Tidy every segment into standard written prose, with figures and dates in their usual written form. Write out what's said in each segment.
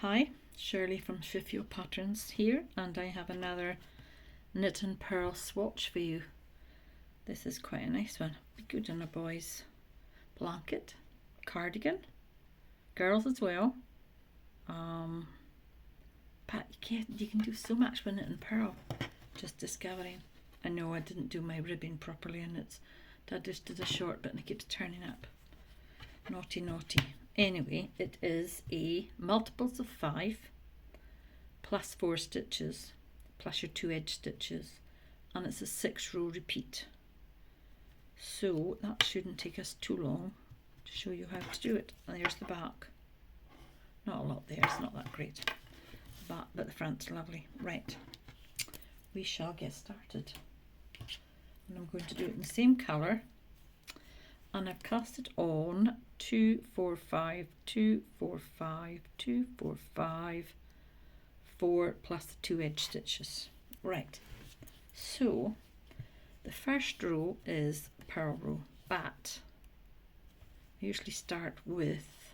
Hi, Shirley from ShiFio Patterns here, and I have another knit and purl swatch for you. This is quite a nice one. Be good on a boy's blanket, cardigan, girls as well. But you can do so much with knit and purl. Just discovering. I know I didn't do my ribbing properly, and I just did a short bit and it keeps turning up. Naughty, naughty. Anyway, it is a multiples of 5 plus 4 stitches plus your 2 edge stitches, and it's a 6 row repeat. So that shouldn't take us too long to show you how to do it. And there's the back. Not a lot there, it's not that great. The back, but the front's lovely. Right, we shall get started. And I'm going to do it in the same colour. And I've cast it on 2, 4, 5, 2, 4, 5, 2, 4, 5, 4 plus the 2 edge stitches. Right, so the first row is a purl row, but I usually start with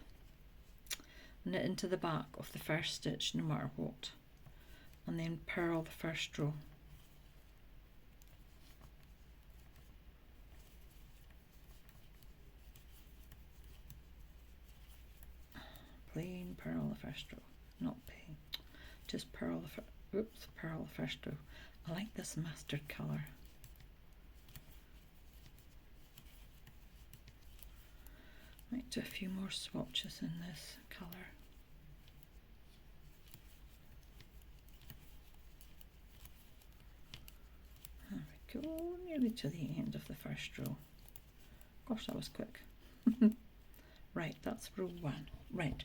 knit into the back of the first stitch no matter what, and then purl the first row. Plain purl the first row, not plain, just purl the purl the first row. I like this mustard colour. Might do a few more swatches in this colour. There we go, nearly to the end of the first row. Gosh, that was quick. Right, that's row 1. Right,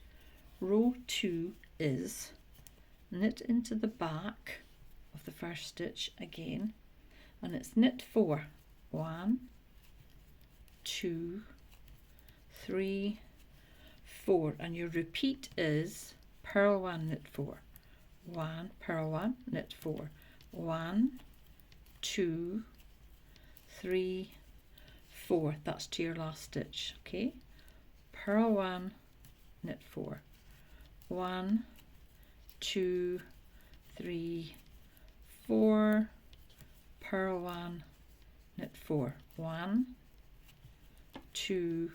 row 2 is knit into the back of the first stitch again, and it's knit 4. 1, 2, 3, 4, and your repeat is purl 1, knit 4, 1, purl 1, knit 4, 1, 2, 3, 4. That's to your last stitch. Okay, purl 1, knit 4, 1, 2, 3, 4, purl 1, knit 4, 1, 2,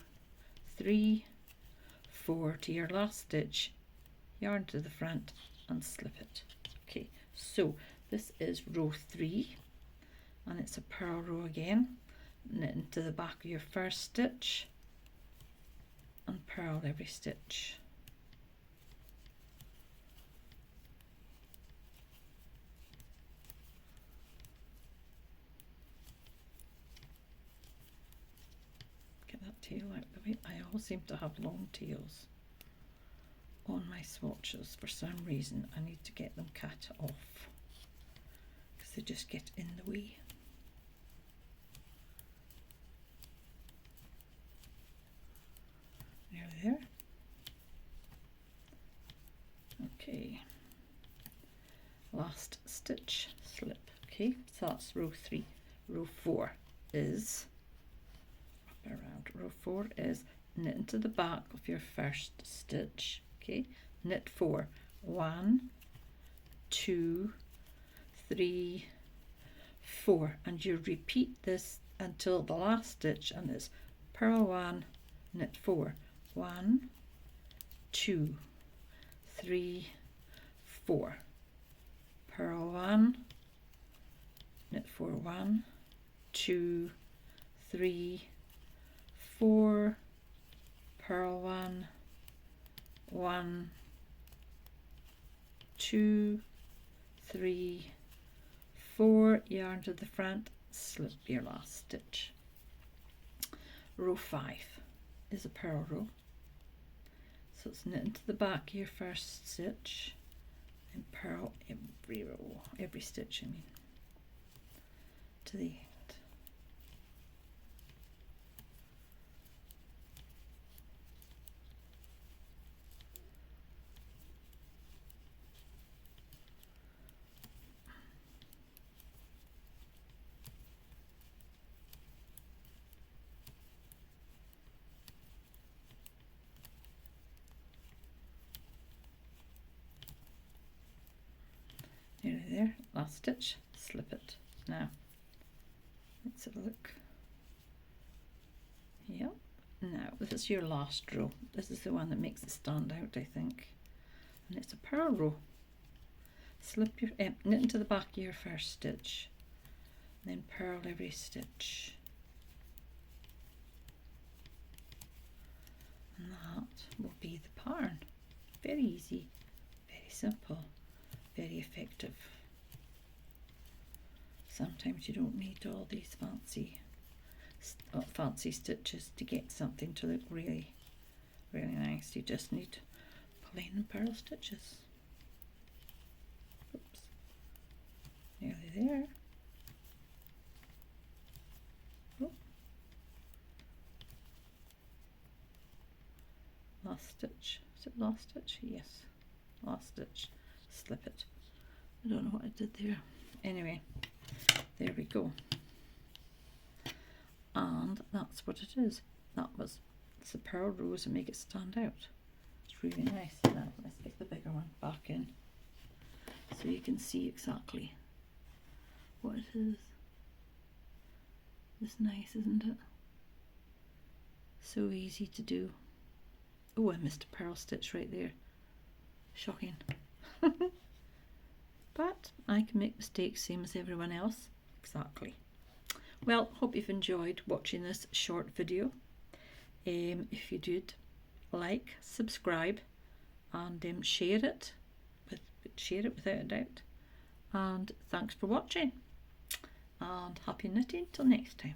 3, 4 to your last stitch, yarn to the front and slip it. Okay, so this is row 3, and it's a purl row again. Knit into the back of your first stitch and purl every stitch. Get that tail out of the way. I always seem to have long tails on my swatches. For some reason I need to get them cut off because they just get in the way. There. Okay, last stitch, slip. Okay, so that's row 3. Row 4 is up around. Row 4 is knit into the back of your first stitch. Okay, knit 4, 1, 2, 3, 4, and you repeat this until the last stitch, and it's purl 1, knit 4, 1, 2, 3, 4, purl 1, knit 4, 1, 2, 3, 4, purl 1, 1, 2, 3, 4, yarn to the front, slip your last stitch. Row 5 is a purl row. So it's knit into the back of your first stitch and purl every row, every stitch I mean, to the end. last stitch, slip it. Now let's have a look. Yep. Now this is your last row. This is the one that makes it stand out, I think, and it's a purl row. Slip your knit into the back of your first stitch, then purl every stitch, and that will be the pattern. Very easy, very simple, very effective. Sometimes you don't need all these fancy stitches to get something to look really, really nice. You just need plain and purl stitches. Oops, nearly there. Oh. Last stitch. Is it last stitch? Yes. Last stitch. Slip it. I don't know what I did there. Anyway, there we go. And that's what it is. It's the purl rows that make it stand out. It's really nice. Now let's get the bigger one back in so you can see exactly what it is. It's nice, isn't it? So easy to do. Oh, I missed a purl stitch right there. Shocking. But I can make mistakes same as everyone else. Exactly. Well, hope you've enjoyed watching this short video. If you did, like, subscribe, and share it without a doubt. And thanks for watching, and happy knitting till next time.